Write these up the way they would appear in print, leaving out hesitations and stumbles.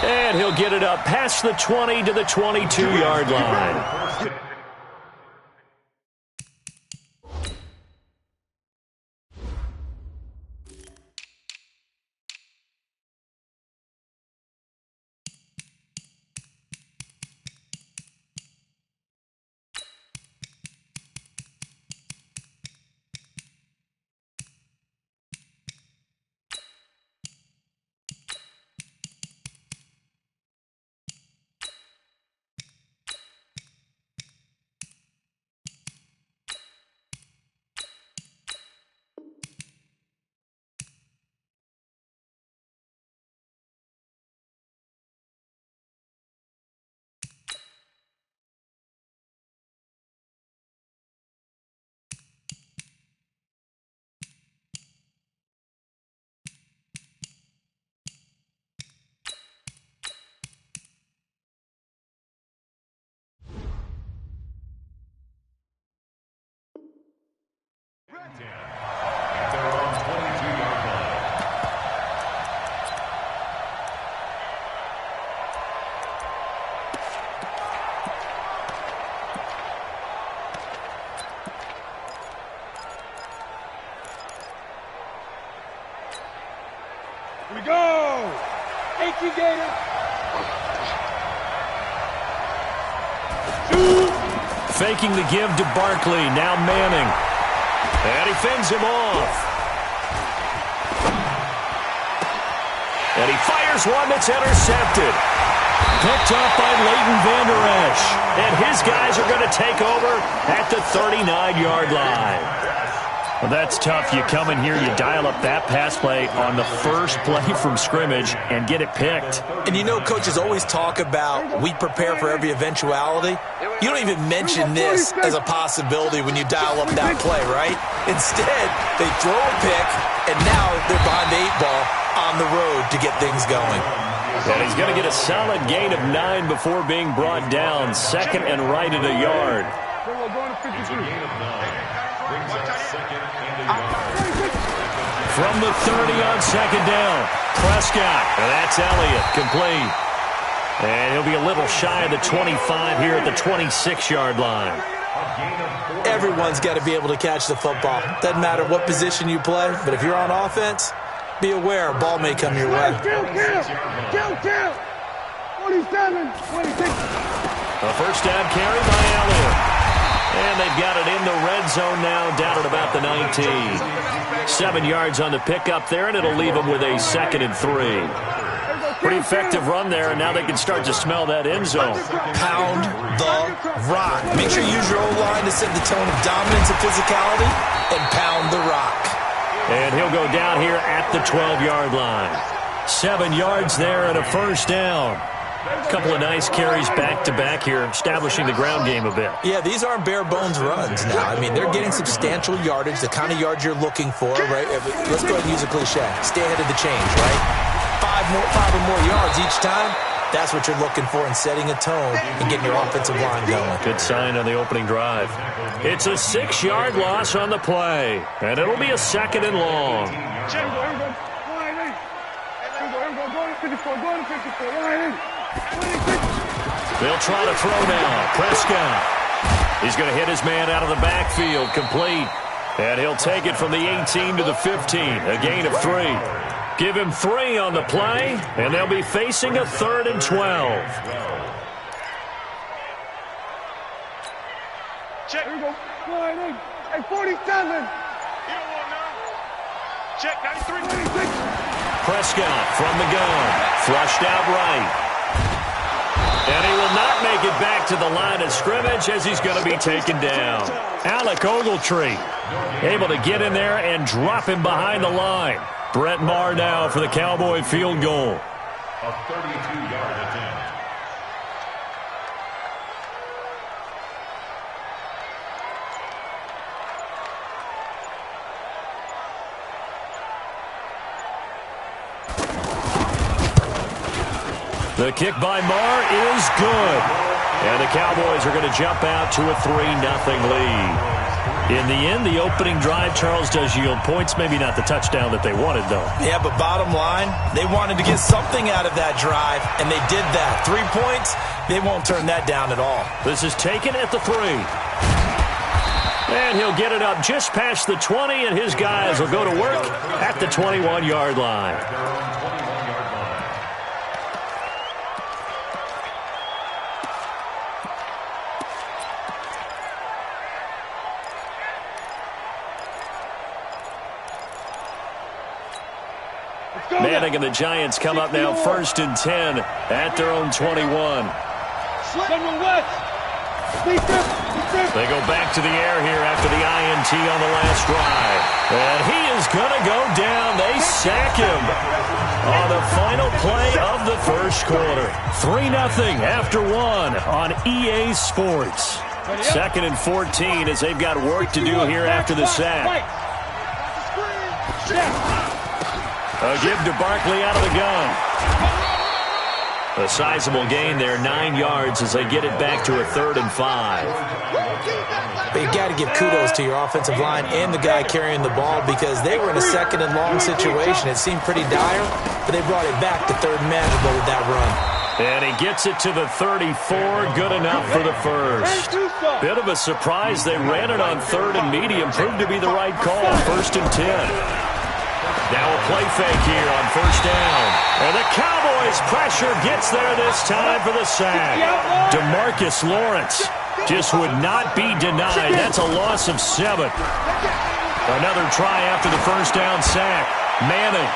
And he'll get it up past the 20 to the 22-yard line. Here we go! Thank you, Gator. Faking the give to Barkley. Now Manning. And he fends him off. And he fires one that's intercepted. Picked up by Leighton Vander Esch. And his guys are going to take over at the 39-yard line. Well, that's tough. You come in here, you dial up that pass play on the first play from scrimmage and get it picked. And you know, coaches always talk about we prepare for every eventuality. You don't even mention this as a possibility when you dial up that play, right? Instead, they throw a pick, and now they're behind the 8 ball on the road to get things going. And he's going to get a solid gain of 9 before being brought down. Second and right at a yard. From the 30 on second down, Prescott. And that's Elliott, complete. And he'll be a little shy of the 25 here at the 26-yard line. Everyone's got to be able to catch the football. Doesn't matter what position you play, but if you're on offense, be aware a ball may come your way. Kill! 27, 26. A first down carry by Elliott. And they've got it in the red zone now, down at about the 19. 7 yards on the pickup there, and it'll leave them with a 2nd and 3. Pretty effective run there, and now they can start to smell that end zone. Pound the rock. Make sure you use your O-line to set the tone of dominance and physicality, and pound the rock. And he'll go down here at the 12-yard line. 7 yards there and a first down. A couple of nice carries back-to-back here, establishing the ground game a bit. Yeah, these aren't bare-bones runs now. I mean, they're getting substantial yardage, the kind of yards you're looking for, right? Let's go ahead and use a cliche. Stay ahead of the change, right? 5 or more yards each time. That's what you're looking for in setting a tone and getting your offensive line going. Good sign on the opening drive. It's a 6-yard loss on the play, and it'll be a 2nd and long. Here we go. They'll try to throw now. Prescott. He's going to hit his man out of the backfield, complete. And he'll take it from the 18 to the 15, a gain of 3. Give him 3 on the play, and they'll be facing a 3rd and 12. Check. Here we go. Hey, 47. You don't want none. Check, 93. 26. Prescott from the gun. Flushed out right. And he will not make it back to the line of scrimmage as he's going to be taken down. Alec Ogletree able to get in there and drop him behind the line. Brett Maher now for the Cowboy field goal. A 32-yard attempt. The kick by Maher is good. And the Cowboys are going to jump out to a 3-0 lead. In the end, the opening drive, Charles, does yield points. Maybe not the touchdown that they wanted, though. Yeah, but bottom line, they wanted to get something out of that drive, and they did that. 3 points, they won't turn that down at all. This is taken at the 3. And he'll get it up just past the 20, and his guys will go to work at the 21-yard line. Manning and the Giants come up now 1st and 10 at their own 21. They go back to the air here after the INT on the last drive. And he is going to go down. They sack him on the final play of the first quarter. 3-0 after 1 on EA Sports. 2nd and 14 as they've got work to do here after the sack. A give to Barkley out of the gun. A sizable gain there, 9 yards as they get it back to a 3rd and 5. But you got to give kudos to your offensive line and the guy carrying the ball because they were in a 2nd and long situation. It seemed pretty dire, but they brought it back to 3rd and manageable with that run. And he gets it to the 34, good enough for the first. Bit of a surprise, they ran it on 3rd and medium, proved to be the right call, 1st and 10. Now a play fake here on 1st down. And the Cowboys pressure gets there this time for the sack. DeMarcus Lawrence just would not be denied. That's a loss of 7. Another try after the 1st down sack. Manning.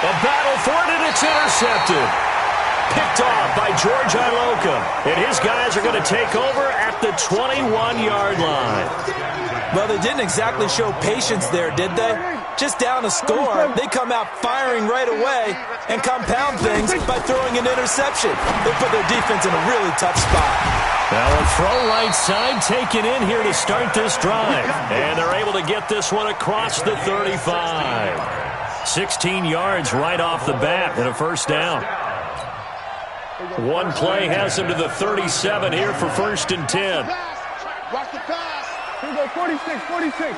A battle for it, and it's intercepted. Picked off by George Iloka. And his guys are going to take over at the 21-yard line. Well, they didn't exactly show patience there, did they? Just down a score, they come out firing right away and compound things by throwing an interception. They put their defense in a really tough spot. Now a throw right side taken in here to start this drive. And they're able to get this one across the 35. 16 yards right off the bat and a 1st down. One play has him to the 37 here for 1st and 10. Watch the pass. Here we go, 46, 46.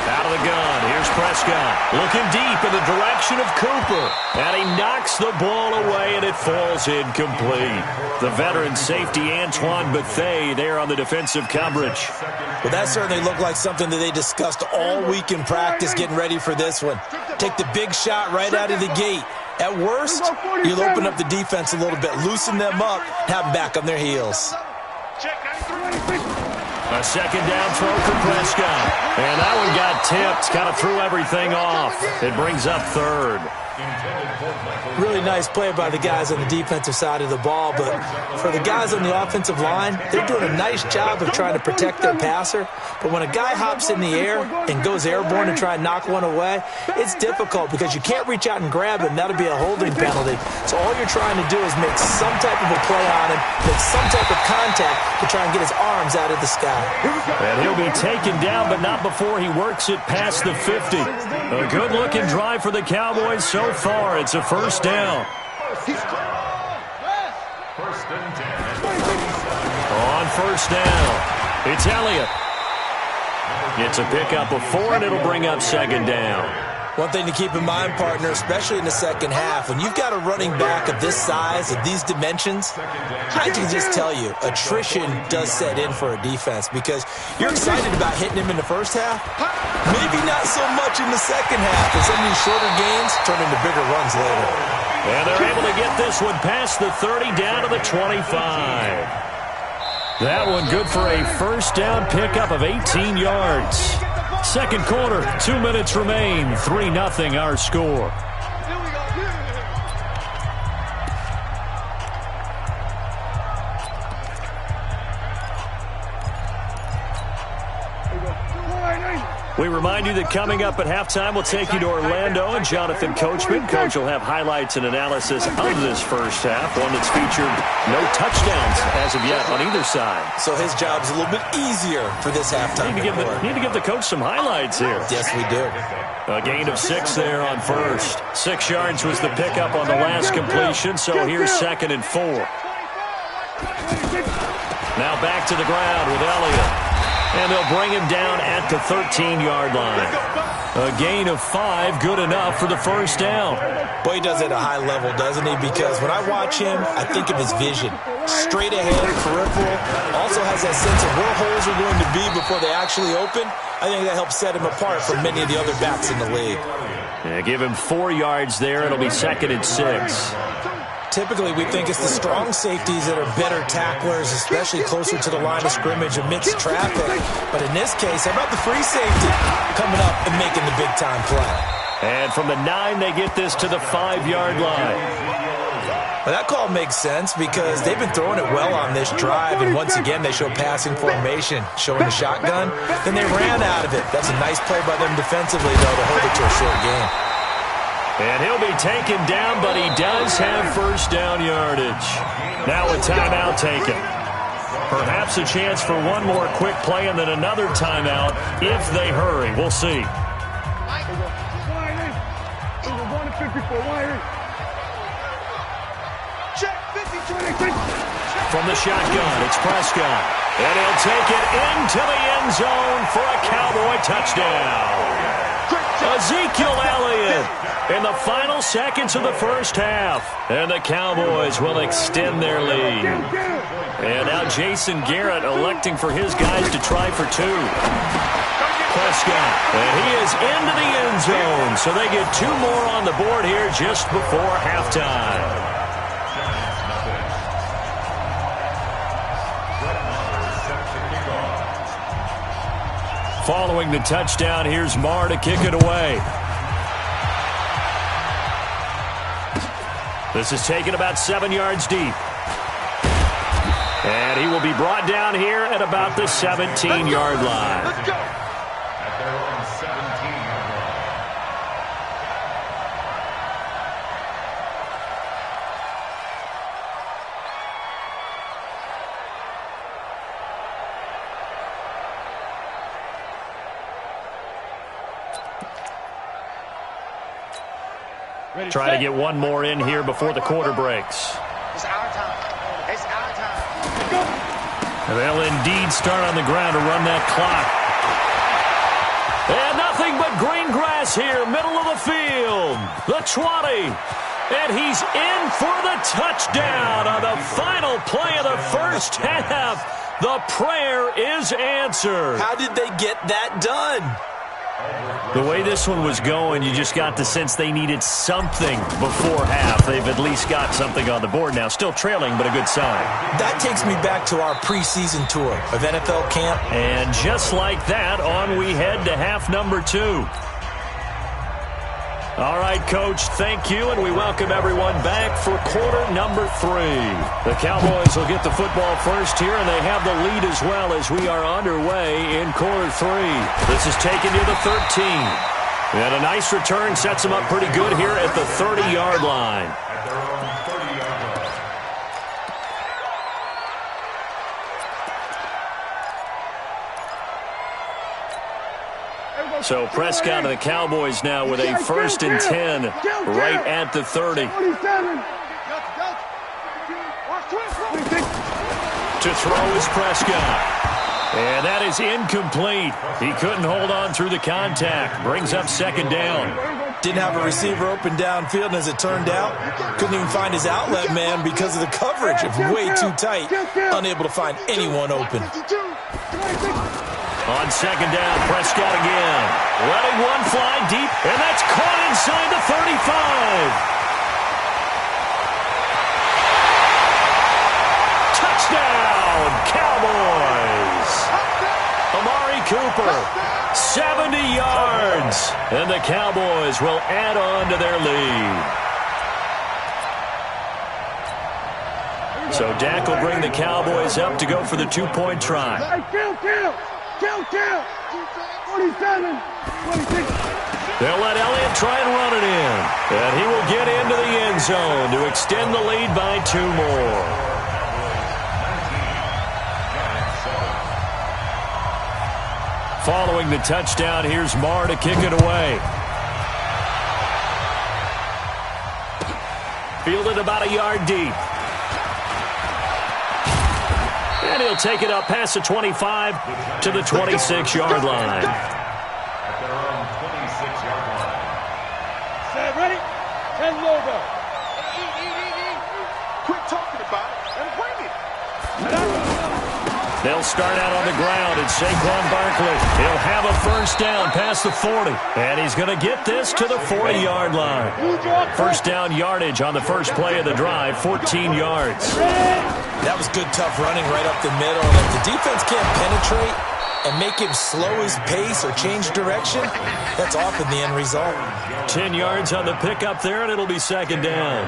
Out of the gun, here's Prescott. Looking deep in the direction of Cooper. And he knocks the ball away, and it falls incomplete. The veteran safety, Antoine Bethea, there on the defensive coverage. Well, that certainly looked like something that they discussed all week in practice getting ready for this one. Take the big shot right out of the gate. At worst, you'll open up the defense a little bit, loosen them up, have them back on their heels. A 2nd down throw for Prescott. And that one got tipped, kind of threw everything off. It brings up 3rd. Really nice play by the guys on the defensive side of the ball, but for the guys on the offensive line, they're doing a nice job of trying to protect their passer. But when a guy hops in the air and goes airborne and try and knock one away, it's difficult because you can't reach out and grab him. That'll be a holding penalty. So all you're trying to do is make some type of a play on him, make some type of contact to try and get his arms out of the sky. And he'll be taken down, but not before he works it past the 50. A good-looking drive for the Cowboys so far. It's a 1st down. On 1st down, it's Elliott. It's a pickup of 4, and it'll bring up 2nd down. One thing to keep in mind, partner, especially in the second half, when you've got a running back of this size, of these dimensions, I can just tell you, attrition does set in for a defense because you're excited about hitting him in the first half, maybe not so much in the second half, and some of these shorter gains turn into bigger runs later. And they're able to get this one past the 30 down to the 25. That one good for a 1st down pickup of 18 yards. 2nd quarter, 2 minutes remain. 3-0 our score. We remind you that coming up at halftime, we'll take you to Orlando and Jonathan Coachman. Coach will have highlights and analysis of this first half, one that's featured no touchdowns as of yet on either side. So his job's a little bit easier for this halftime. Need to give the coach some highlights here. Yes, we do. A gain of 6 there on first. 6 yards was the pickup on the last completion, so here's 2nd and 4. Now back to the ground with Elliott. And they'll bring him down at the 13-yard line. A gain of 5, good enough for the first down. Boy, he does it at a high level, doesn't he? Because when I watch him, I think of his vision. Straight ahead, peripheral. Also has that sense of where holes are going to be before they actually open. I think that helps set him apart from many of the other backs in the league. Yeah, give him 4 yards there. It'll be 2nd and 6. Typically, we think it's the strong safeties that are better tacklers, especially closer to the line of scrimmage amidst traffic. But in this case, how about the free safety coming up and making the big-time play? And from the 9, they get this to the 5-yard line. Well, that call makes sense because they've been throwing it well on this drive, and once again, they show passing formation, showing the shotgun. Then they ran out of it. That's a nice play by them defensively, though, to hold it to a short game. And he'll be taken down, but he does have first down yardage. Now a timeout taken. Perhaps a chance for one more quick play and then another timeout if they hurry. We'll see. From the shotgun, it's Prescott. And he'll take it into the end zone for a Cowboy touchdown. Ezekiel Elliott in the final seconds of the first half. And the Cowboys will extend their lead. And now Jason Garrett electing for his guys to try for 2. Prescott, and he is into the end zone. So they get 2 more on the board here just before halftime. Following the touchdown, here's Marr to kick it away. This is taken about 7 yards deep. And he will be brought down here at about the 17-yard line. Let's go. At their own 17-yard line. Try to get one more in here before the quarter breaks. It's our time. It's our time. They'll indeed start on the ground to run that clock. And nothing but green grass here, middle of the field. The 20. And he's in for the touchdown on the final play of the first half. The prayer is answered. How did they get that done? The way this one was going, you just got the sense they needed something before half. They've at least got something on the board now. Still trailing, but a good sign. That takes me back to our preseason tour of NFL camp. And just like that, on we head to half number 2. All right, Coach, thank you, and we welcome everyone back for quarter number 3. The Cowboys will get the football first here, and they have the lead as well as we are underway in quarter 3. This is taken to the 13. And a nice return sets them up pretty good here at the 30-yard line. At their own 30-yard line. So Prescott and the Cowboys now with a 1st and 10 right at the 30. To throw is Prescott. And that is incomplete. He couldn't hold on through the contact. Brings up 2nd down. Didn't have a receiver open downfield, and as it turned out, couldn't even find his outlet man because of the coverage. It was way too tight. Unable to find anyone open. On 2nd down, Prescott again. Letting one fly deep, and that's caught inside the 35. Touchdown, Cowboys. Amari Cooper, 70 yards. And the Cowboys will add on to their lead. So Dak will bring the Cowboys up to go for the 2-point try. Count. 47, 26. They'll let Elliott try and run it in. And he will get into the end zone to extend the lead by 2 more. Following the touchdown, here's Marr to kick it away. Fielded about a yard deep. And he'll take it up past the 25 to the 26-yard line. At their own 26-yard line. Set, ready? 10 logo. Quit talking about it and bring it. They'll start out on the ground, and Saquon Barkley, he'll have a first down past the 40. And he's going to get this to the 40-yard line. First down yardage on the first play of the drive, 14 yards. That was good, tough running right up the middle. And if the defense can't penetrate and make him slow his pace or change direction, that's often the end result. 10 yards on the pickup there, and it'll be second down.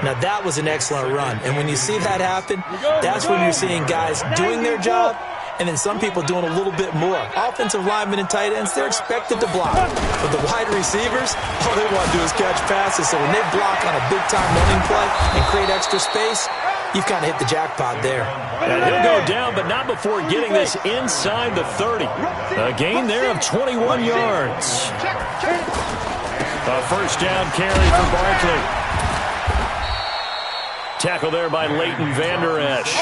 Now, that was an excellent run. And when you see that happen, that's when you're seeing guys doing their job and then some people doing a little bit more. Offensive linemen and tight ends, they're expected to block. But the wide receivers, all they want to do is catch passes. So when they block on a big-time running play and create extra space, you've kind of hit the jackpot there. And he'll go down, but not before getting this inside the 30. A gain there of 21 yards. A first down carry for Barkley. Tackle there by Leighton Vander Esch.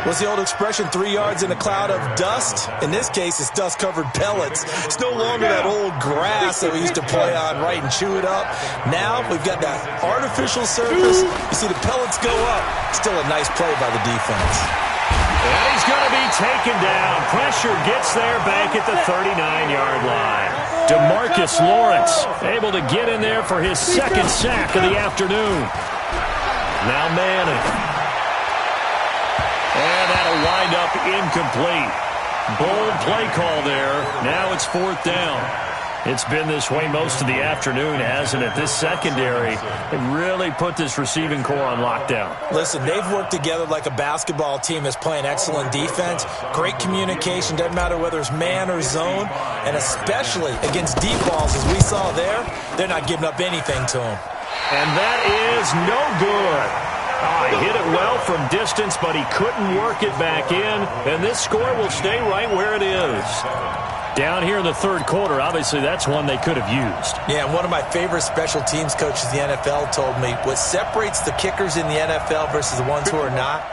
What's the old expression, 3 yards in a cloud of dust? In this case, it's dust-covered pellets. It's no longer that old grass that we used to play on, right, and chew it up. Now we've got that artificial surface. You see the pellets go up. Still a nice play by the defense. And he's going to be taken down. Pressure gets there back at the 39-yard line. DeMarcus Lawrence able to get in there for his second sack of the afternoon. Now Manning. And that'll wind up incomplete. Bold play call there. Now it's fourth down. It's been this way most of the afternoon, hasn't it? This secondary really put this receiving core on lockdown. Listen, they've worked together like a basketball team that's playing excellent defense. Great communication, doesn't matter whether it's man or zone. And especially against deep balls, as we saw there, they're not giving up anything to them. And that is no good. He hit it well from distance, but he couldn't work it back in. And this score will stay right where it is. Down here in the third quarter, obviously that's one they could have used. Yeah, and one of my favorite special teams coaches in the NFL told me what separates the kickers in the NFL versus the ones who are not